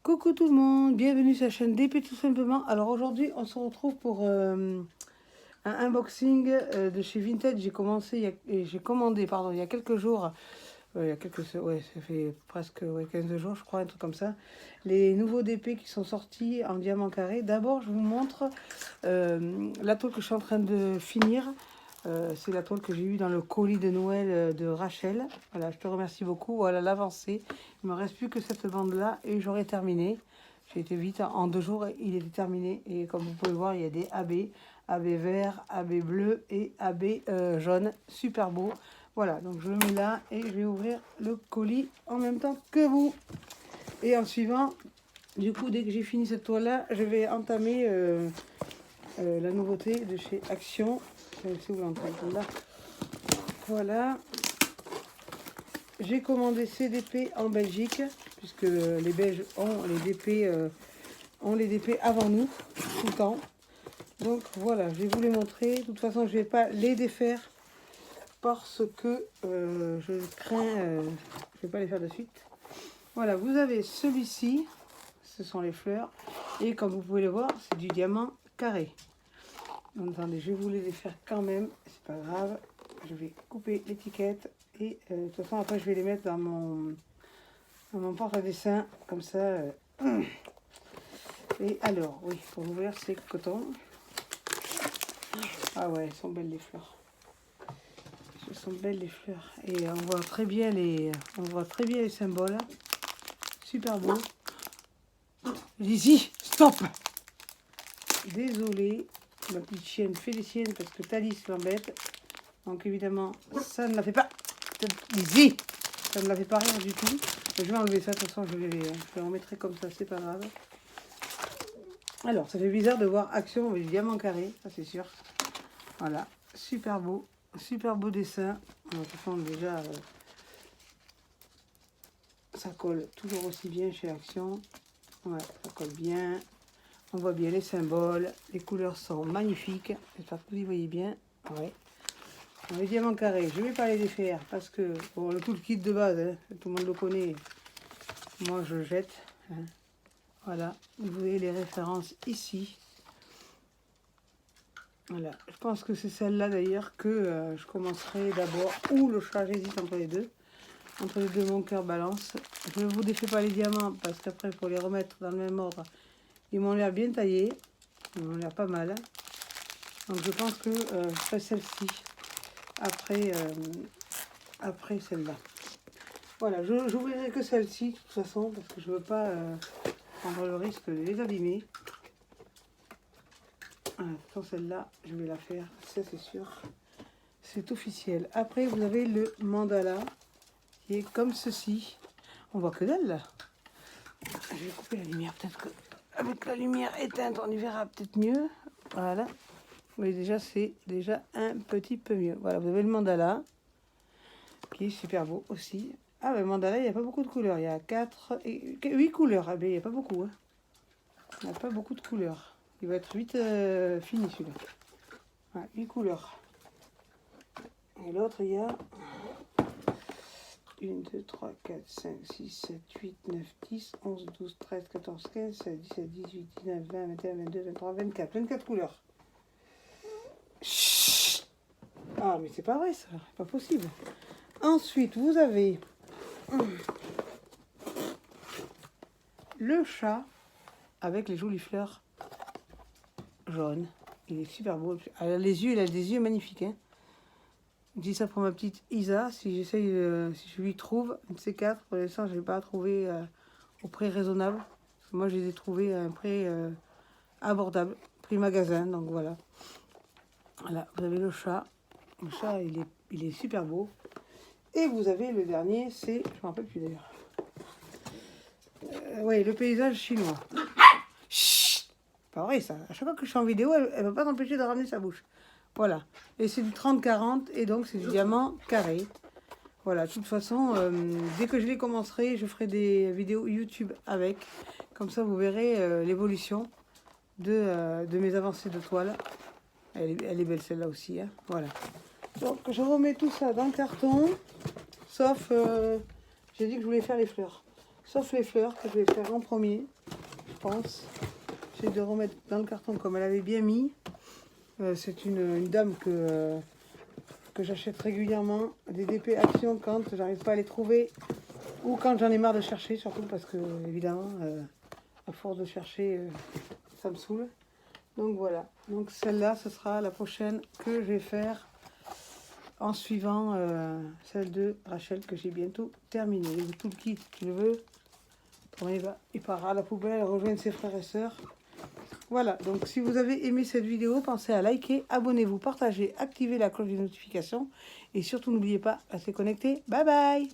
Coucou tout le monde, bienvenue sur la chaîne DP tout simplement. Alors aujourd'hui on se retrouve pour un unboxing de chez Vinted. J'ai commandé il y a quelques jours, ça fait presque 15 jours je crois, un truc comme ça, les nouveaux DP qui sont sortis en diamant carré. D'abord je vous montre la toile que je suis en train de finir. C'est la toile que j'ai eue dans le colis de Noël de Rachel. Voilà, je te remercie beaucoup. Voilà l'avancée. Il ne me reste plus que cette bande-là et j'aurai terminé. J'ai été vite, en 2 jours, il était terminé. Et comme vous pouvez voir, il y a des AB vert, AB bleu et AB jaune. Super beau. Voilà, donc je le mets là et je vais ouvrir le colis en même temps que vous. Et en suivant, du coup, dès que j'ai fini cette toile-là, je vais entamer la nouveauté de chez Action. Si vous l'entendez là. Voilà. J'ai commandé ces DP en Belgique, puisque les Belges ont les DP avant nous, tout le temps. Donc voilà, je vais vous les montrer. De toute façon, je ne vais pas les défaire parce que je crains, je ne vais pas les faire de suite. Voilà, vous avez celui-ci, ce sont les fleurs. Et comme vous pouvez le voir, c'est du diamant carré. Attendez, je vais vous les défaire quand même, c'est pas grave. Je vais couper l'étiquette et de toute façon après je vais les mettre dans mon porte à dessin comme ça. Et alors, oui, pour ouvrir c'est coton. Ah ouais, elles sont belles les fleurs. Elles sont belles les fleurs et on voit très bien les symboles. Super beau. Lizzie, stop. Désolée. Ma petite chienne fait les siennes parce que Thalys l'embête. Donc évidemment, ça ne la fait pas. Easy. Ça ne la fait pas rire du tout. Je vais enlever ça, de toute façon, je les remettrai comme ça, c'est pas grave. Alors, ça fait bizarre de voir Action avec du diamant carré, ça c'est sûr. Voilà, super beau dessin. De toute façon, déjà, ça colle toujours aussi bien chez Action. Ouais, ça colle bien. On voit bien les symboles, les couleurs sont magnifiques. J'espère que vous y voyez bien. Ouais. Le diamant carré, je ne vais pas les défaire parce que bon, tout le kit de base, hein, tout le monde le connaît. Moi, je jette. Hein. Voilà, vous voyez les références ici. Voilà, je pense que c'est celle-là d'ailleurs que je commencerai d'abord. Ou le chat, j'hésite entre les deux. Entre les deux, mon cœur balance. Je ne vous défais pas les diamants parce qu'après, pour les remettre dans le même ordre, ils m'ont l'air bien taillés. Ils m'ont l'air pas mal. Donc je pense que je ferai celle-ci après celle-là. Voilà, je n'ouvrirai que celle-ci de toute façon parce que je ne veux pas prendre le risque de les abîmer. Voilà, pour celle-là, je vais la faire, ça c'est sûr. C'est officiel. Après, vous avez le mandala qui est comme ceci. On voit que dalle là. Je vais couper la lumière, peut-être que avec la lumière éteinte, on y verra peut-être mieux. Voilà. Oui, déjà, c'est déjà un petit peu mieux. Voilà, vous avez le mandala, qui est super beau aussi. Ah, le mandala, il n'y a pas beaucoup de couleurs. Il y a 8 couleurs. Ah, ben, il n'y a pas beaucoup. Hein. Il n'y a pas beaucoup de couleurs. Il va être vite fini, celui-là. Voilà, 8 couleurs. Et l'autre, il y a 1, 2, 3, 4, 5, 6, 7, 8, 9, 10, 11, 12, 13, 14, 15, 16, 17, 18, 19, 20, 21, 22, 23, 24. 24 couleurs. Chut. Ah, mais c'est pas vrai, ça. C'est pas possible. Ensuite, vous avez le chat avec les jolies fleurs jaunes. Il est super beau. Elle a les yeux, il a des yeux magnifiques. Hein. Je dis ça pour ma petite Isa. Si j'essaye, si je lui trouve un de ces 4, pour l'instant, je n'ai pas trouvé au prix raisonnable. Parce que moi, je les ai trouvés à un prix abordable, prix magasin. Donc voilà. Voilà, vous avez le chat. Le chat, il est super beau. Et vous avez le dernier, c'est, je ne me rappelle plus d'ailleurs. Oui, le paysage chinois. Chut, pas vrai ça. À chaque fois que je suis en vidéo, elle ne va pas s'empêcher de ramener sa bouche. Voilà. Et c'est du 30-40 et donc c'est du diamant carré. Voilà, de toute façon, dès que je les commencerai, je ferai des vidéos YouTube avec. Comme ça, vous verrez l'évolution de mes avancées de toile. Elle est belle celle-là aussi. Hein. Voilà. Donc, je remets tout ça dans le carton. Sauf, j'ai dit que je voulais faire les fleurs. Sauf les fleurs que je vais faire en premier. je pense. J'essaie de remettre dans le carton comme elle avait bien mis. C'est une dame que j'achète régulièrement. Des DP Action quand j'arrive pas à les trouver. Ou quand j'en ai marre de chercher, surtout parce que, évidemment, à force de chercher, ça me saoule. Donc voilà. Donc celle-là, ce sera la prochaine que je vais faire en suivant celle de Rachel que j'ai bientôt terminée. Tout le kit, tu le veux. Il part à la poubelle, rejoindre ses frères et sœurs. Voilà, donc si vous avez aimé cette vidéo, pensez à liker, abonnez-vous, partagez, activez la cloche des notifications. Et surtout, n'oubliez pas, restez connectés. Bye bye!